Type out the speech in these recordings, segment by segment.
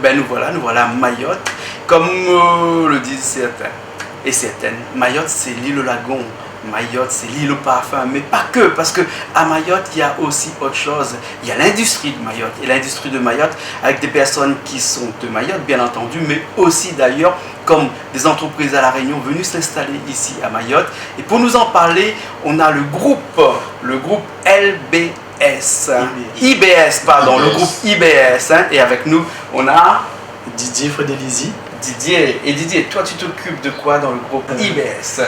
ben nous voilà à Mayotte. Comme le disent certains et certaines, Mayotte c'est l'île au lagon. Mayotte, c'est l'île au parfum, mais pas que, parce que à Mayotte, il y a aussi autre chose. Il y a l'industrie de Mayotte, et l'industrie de Mayotte, avec des personnes qui sont de Mayotte, bien entendu, mais aussi d'ailleurs, comme des entreprises à La Réunion venues s'installer ici à Mayotte. Et pour nous en parler, on a le groupe LBS, IBS, pardon, le groupe IBS, hein, et avec nous, on a Didier Frédélizy. Didier, toi, tu t'occupes de quoi dans le groupe IBS?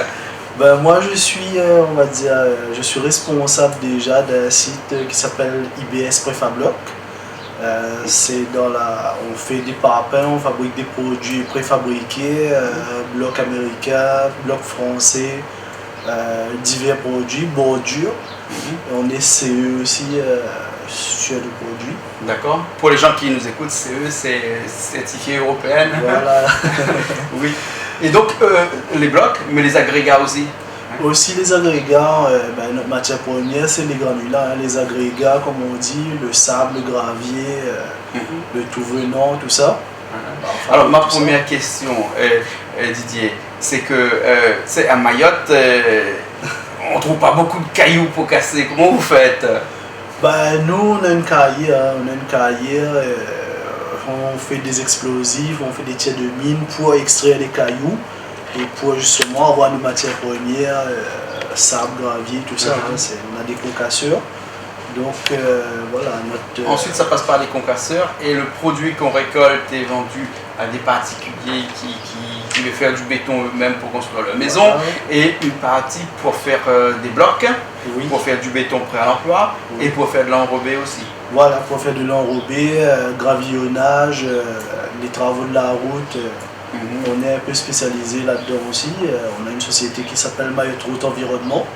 Ben, moi je suis, on va dire, je suis responsable déjà d'un site qui s'appelle IBS Préfabloc. C'est dans on fait des parapins, on fabrique des produits préfabriqués, blocs américains, blocs français, divers produits, bordures. On est CE aussi sur les produits. D'accord. Pour les gens qui nous écoutent, CE c'est certifié européenne. Voilà. Oui. Et donc, les blocs, mais les agrégats aussi. Aussi les agrégats, notre matière première, c'est les granulats. Hein, les agrégats, comme on dit, le sable, le gravier, le tout venant, tout ça. Enfin, alors, ma première question, Didier, c'est que à Mayotte, on ne trouve pas beaucoup de cailloux pour casser. Comment vous faites? Ben, nous, on a une carrière. On fait des explosifs, on fait des tirs de mine pour extraire les cailloux et pour justement avoir nos matières premières, sable, gravier, tout ça. Hein, on a des concasseurs. Donc voilà. Ensuite, ça passe par les concasseurs et le produit qu'on récolte est vendu à des particuliers qui veulent faire du béton eux-mêmes pour construire leur maison, voilà. Et une partie pour faire des blocs, pour faire du béton prêt à l'emploi et pour faire de l'enrobé aussi. Voilà, pour faire de l'enrobé, gravillonnage, les travaux de la route. On est un peu spécialisé là-dedans aussi. On a une société qui s'appelle Mayotte Route Environnement.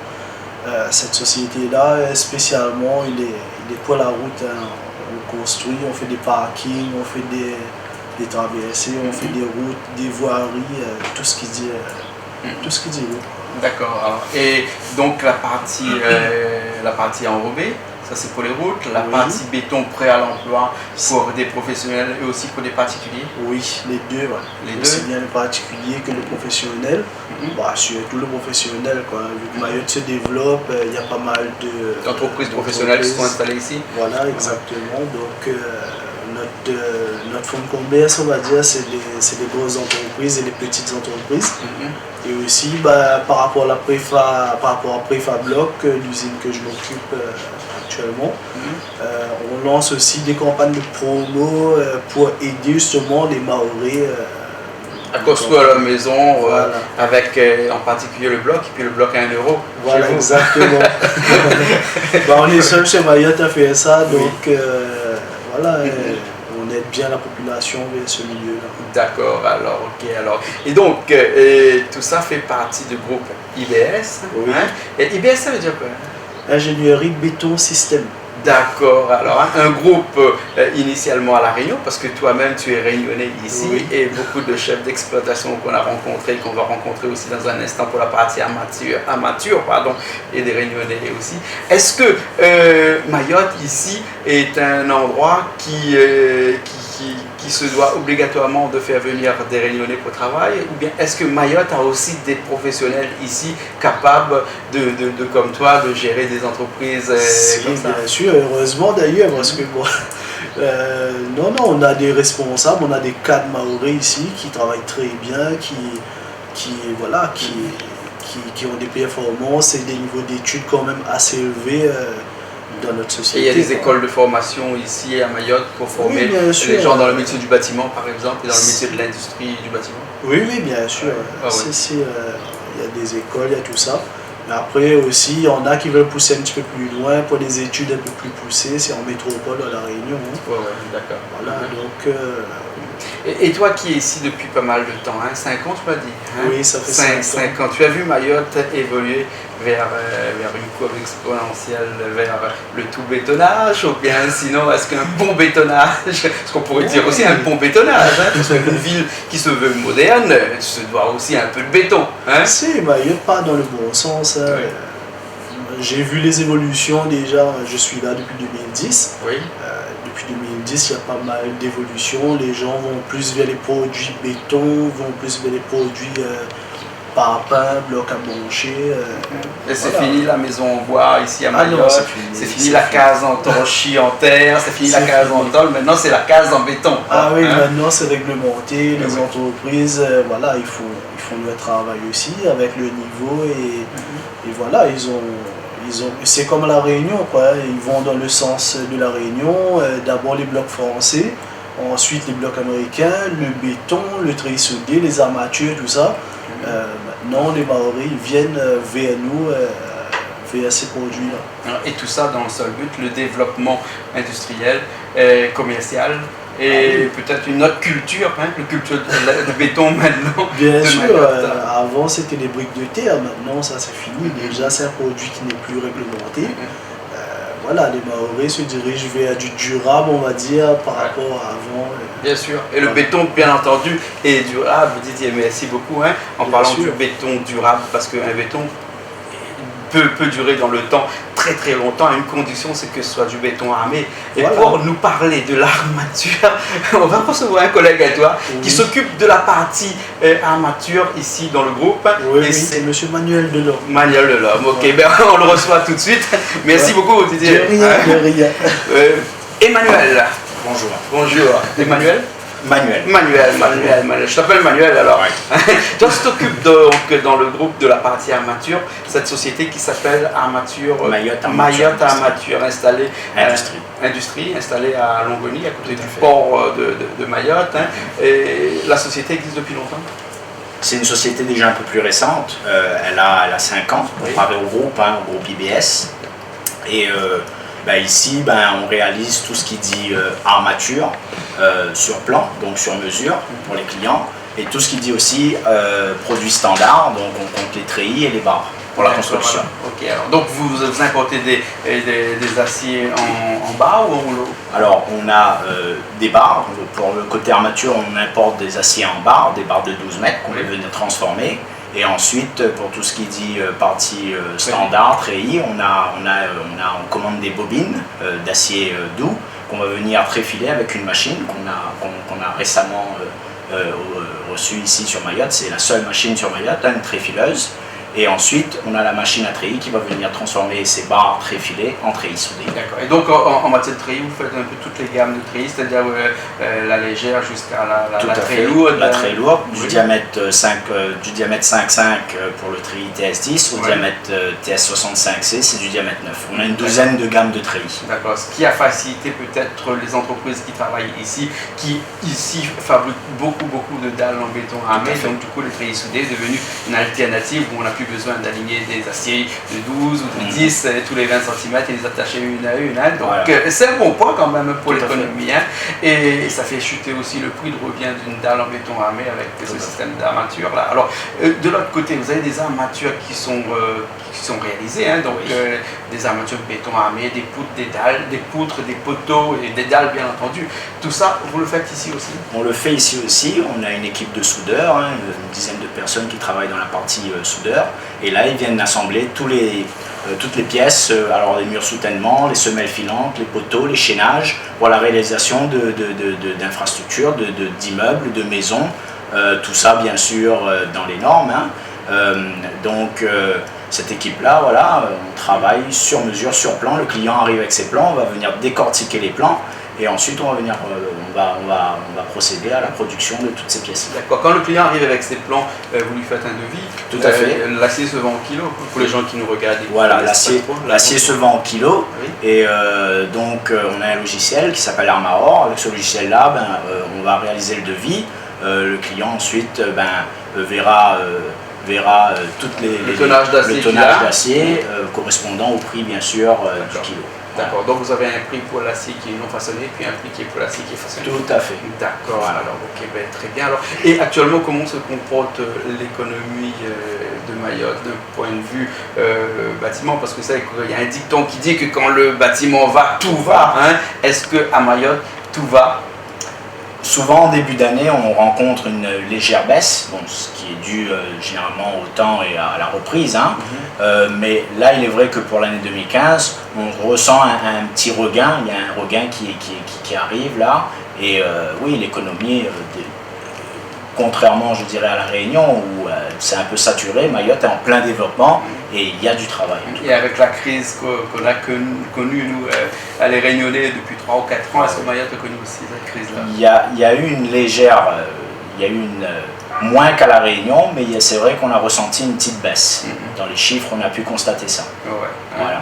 Cette société-là, spécialement, il est pour la route. Hein. On construit, on fait des parkings, on fait des traversées, on fait des routes, des voiries, tout ce qui dit route. D'accord. Et donc la partie enrobée, ça c'est pour les routes, la partie béton prêt à l'emploi pour des professionnels et aussi pour des particuliers? Oui, les deux. Ouais. Les aussi deux. Bien les particuliers que les professionnels. Bah, surtout le professionnel. Quoi. Vu que Mayotte se développe, il y a pas mal d'entreprises professionnelles qui sont installées ici. Voilà, exactement. Donc notre fonds de commerce, on va dire, c'est les grosses entreprises et les petites entreprises. Et aussi, par rapport à Préfabloc, l'usine que je m'occupe actuellement, on lance aussi des campagnes de promo pour aider justement les Mahorais à construire leur maison, voilà. Avec en particulier le bloc, et puis le bloc à 1 euro. Voilà, exactement. On est seul chez Mayotte à faire ça, donc voilà. On aide bien la population vers ce milieu-là. D'accord, alors, ok, alors. Et donc, tout ça fait partie du groupe IBS. Oui. Hein? Et IBS, ça veut dire quoi? Ingénierie béton système. D'accord, alors un groupe initialement à La Réunion, parce que toi-même tu es réunionnais ici, et beaucoup de chefs d'exploitation qu'on a rencontrés, qu'on va rencontrer aussi dans un instant pour la partie amateur, et des réunionnais aussi. Est-ce que Mayotte ici est un endroit qui se doit obligatoirement de faire venir des réunionnais pour travail, ou bien est-ce que Mayotte a aussi des professionnels ici capables de comme toi, de gérer des entreprises comme ça? Bien sûr, heureusement d'ailleurs, parce que non, on a des responsables, on a des cadres mahorais ici qui travaillent très bien, qui ont des performances et des niveaux d'études quand même assez élevés. Dans notre société. Et il y a des écoles de formation ici à Mayotte pour former les gens dans le métier du bâtiment, par exemple, et dans le métier de l'industrie du bâtiment? Oui, bien sûr. Il y a des écoles, il y a tout ça. Mais après aussi, il y en a qui veulent pousser un petit peu plus loin pour des études un peu plus poussées. C'est en métropole à La Réunion. Hein. D'accord. Voilà, donc... Et toi qui es ici depuis pas mal de temps, 5 ans tu m'as dit, hein? Oui, ça fait 5 ans. Tu as vu Mayotte évoluer vers une courbe exponentielle, vers le tout bétonnage, ou bien sinon est-ce qu'un bon bétonnage, ce qu'on pourrait dire aussi un bon bétonnage, parce qu'une ville qui se veut moderne se doit aussi un peu de béton. Hein? Si, Mayotte part dans le bon sens. Hein. J'ai vu les évolutions déjà, je suis là depuis 2010. Oui. Depuis 2010. 2010, il y a pas mal d'évolutions. Les gens vont plus vers les produits béton, vont plus vers les produits parpaing, blocs à brancher. Et c'est fini la maison en bois ici à Mayotte, c'est fini la case en torchis en terre, c'est fini la case en tôle, maintenant c'est la case en béton. Ah oui, maintenant c'est réglementé, les entreprises, voilà, ils font leur travail aussi avec le niveau et voilà, c'est comme la Réunion, quoi. Ils vont dans le sens de la Réunion, d'abord les blocs français, ensuite les blocs américains, le béton, le treillis soudé, les armatures, tout ça. Maintenant, les Maoris viennent vers nous, vers ces produits-là. Et tout ça dans le seul but, le développement industriel, commercial et peut-être une autre culture, la culture de béton maintenant. Bien sûr, avant c'était des briques de terre, maintenant ça c'est fini. Déjà c'est un produit qui n'est plus réglementé. Voilà, les Maoris se dirigent vers du durable, on va dire, par rapport à avant. Bien sûr. Et le béton, bien entendu, est durable. Didier, merci beaucoup en parlant du béton durable, parce qu'un béton peut durer dans le temps très très longtemps, à une condition, c'est que ce soit du béton armé. Et pour nous parler de l'armature, on va recevoir un collègue à toi qui s'occupe de la partie armature ici dans le groupe. Oui, c'est M. Manuel Delorme. Manuel Delorme, ok, ben, on le reçoit tout de suite. Merci beaucoup Didier. De rien. Emmanuel. Bonjour. Bonjour. Emmanuel. Manuel. Je t'appelle Manuel alors. Ouais. Toi, tu t'occupes donc dans le groupe de la partie armature, cette société qui s'appelle Armature Mayotte Armature, installée Industrie, installée à Longoni, à côté du port de Mayotte. Et la société existe depuis longtemps? C'est une société déjà un peu plus récente. Elle a 5 ans, comparée au groupe IBS. Et ici, on réalise tout ce qui dit armature sur plan, donc sur mesure pour les clients, et tout ce qui dit aussi produits standards, donc on compte les treillis et les barres pour la construction. Ok, alors, donc vous importez des aciers en barre ou en rouleau? Alors on a des barres, pour le côté armature on importe des aciers en barre, des barres de 12 mètres qu'on veut transformer. Et ensuite, pour tout ce qui dit partie standard, treillis, on commande des bobines d'acier doux qu'on va venir tréfiler avec une machine qu'on a récemment reçue ici sur Mayotte. C'est la seule machine sur Mayotte, une tréfileuse. Et ensuite, on a la machine à treillis qui va venir transformer ces barres tréfilées en treillis soudés. D'accord. Et donc, en matière de treillis, vous faites un peu toutes les gammes de treillis, c'est-à-dire la légère jusqu'à la très lourde. La très lourde, du diamètre 5,5 pour le treillis TS10 au diamètre TS65C, c'est du diamètre 9. On a une douzaine de gammes de treillis. D'accord. Ce qui a facilité peut-être les entreprises qui travaillent ici, qui ici fabriquent beaucoup de dalles en béton armé. Donc, du coup, le treillis soudé est devenu une alternative où on a plus besoin d'aligner des aciers de 12 ou de 10 tous les 20 cm et les attacher une à une. Donc c'est un bon point quand même pour l'économie. Et ça fait chuter aussi le prix de revient d'une dalle en béton armé avec ce système d'armature là. Alors de l'autre côté, vous avez des armatures qui sont réalisées, donc des armatures de béton armé, des poutres, des dalles, des poutres, des poteaux et des dalles bien entendu. Tout ça, vous le faites ici aussi? On le fait ici aussi. On a une équipe de soudeurs, une dizaine de personnes qui travaillent dans la partie soudeur. Et là, ils viennent assembler toutes les pièces, alors les murs soutènement, les semelles filantes, les poteaux, les chaînages, pour la réalisation d'infrastructures, d'immeubles, de maisons. Tout ça, bien sûr, dans les normes. Donc, cette équipe-là, voilà, on travaille sur mesure, sur plan. Le client arrive avec ses plans, on va venir décortiquer les plans. Et ensuite, on va procéder à la production de toutes ces pièces. D'accord. Quand le client arrive avec ses plans, vous lui faites un devis. Tout à fait. L'acier se vend en kilo pour les gens qui nous regardent. Voilà, l'acier se vend en kilo. Oui. Et donc, on a un logiciel qui s'appelle Armaor. Avec ce logiciel-là, on va réaliser le devis. Le client ensuite verra toutes le tonnage d'acier correspondant au prix, bien sûr, du kilo. D'accord, donc vous avez un prix pour l'acier qui est non façonné, puis un prix qui est pour l'acier qui est façonné. Tout à fait. D'accord, alors ok, très bien. Alors, et actuellement, comment se comporte l'économie de Mayotte d'un point de vue bâtiment? Parce que ça, il y a un dicton qui dit que quand le bâtiment va, tout va. Est-ce qu'à Mayotte, tout va? souvent, en début d'année, on rencontre une légère baisse, bon, ce qui est dû généralement au temps et à la reprise. Hein. Mais là, il est vrai que pour l'année 2015, on ressent un petit regain. Il y a un regain qui arrive là. Et oui, l'économie, contrairement, je dirais, à La Réunion, où c'est un peu saturé, Mayotte est en plein développement et il y a du travail. Et avec la crise qu'on a connue, nous, les Réunionnais, depuis 3 ou 4 ans, est-ce que Mayotte a connu aussi cette crise-là? Il y a eu une légère, moins qu'à La Réunion, mais c'est vrai qu'on a ressenti une petite baisse. Dans les chiffres, on a pu constater ça. Ouais. Voilà.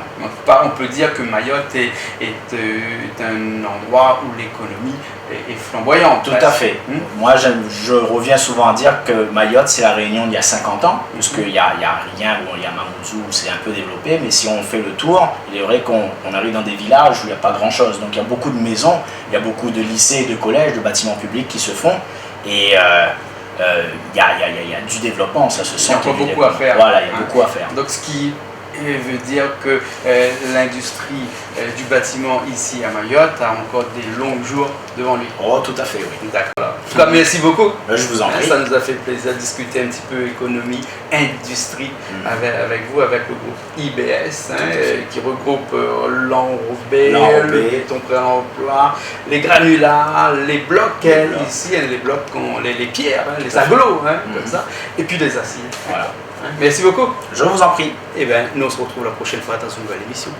On peut dire que Mayotte est un endroit où l'économie est flamboyante. Tout à fait. Moi, je reviens souvent à dire que Mayotte, c'est La Réunion il y a 50 ans, parce qu'il n'y a rien, bon, il y a Mamoudzou, c'est un peu développé, mais si on fait le tour, il est vrai qu'on arrive dans des villages où il n'y a pas grand-chose. Donc il y a beaucoup de maisons, il y a beaucoup de lycées, de collèges, de bâtiments publics qui se font, et il y a du développement, ça se sent. Il y a beaucoup à faire. Voilà, il y a beaucoup à faire. Donc ce qui veut dire que l'industrie du bâtiment ici à Mayotte a encore des longs jours devant lui. Oh, tout à fait, oui. D'accord. En tout cas, merci beaucoup. Je vous en prie. Ça nous a fait plaisir de discuter un petit peu économie, industrie avec vous, avec le groupe IBS, qui regroupe l'enrobé, le ton pré-emploi, les granulats, les blocs ici, les blocs, les pierres, les agglos, comme ça, et puis les aciers. Voilà. Merci beaucoup. Je vous en prie. Et bien, nous on se retrouve la prochaine fois dans une nouvelle émission.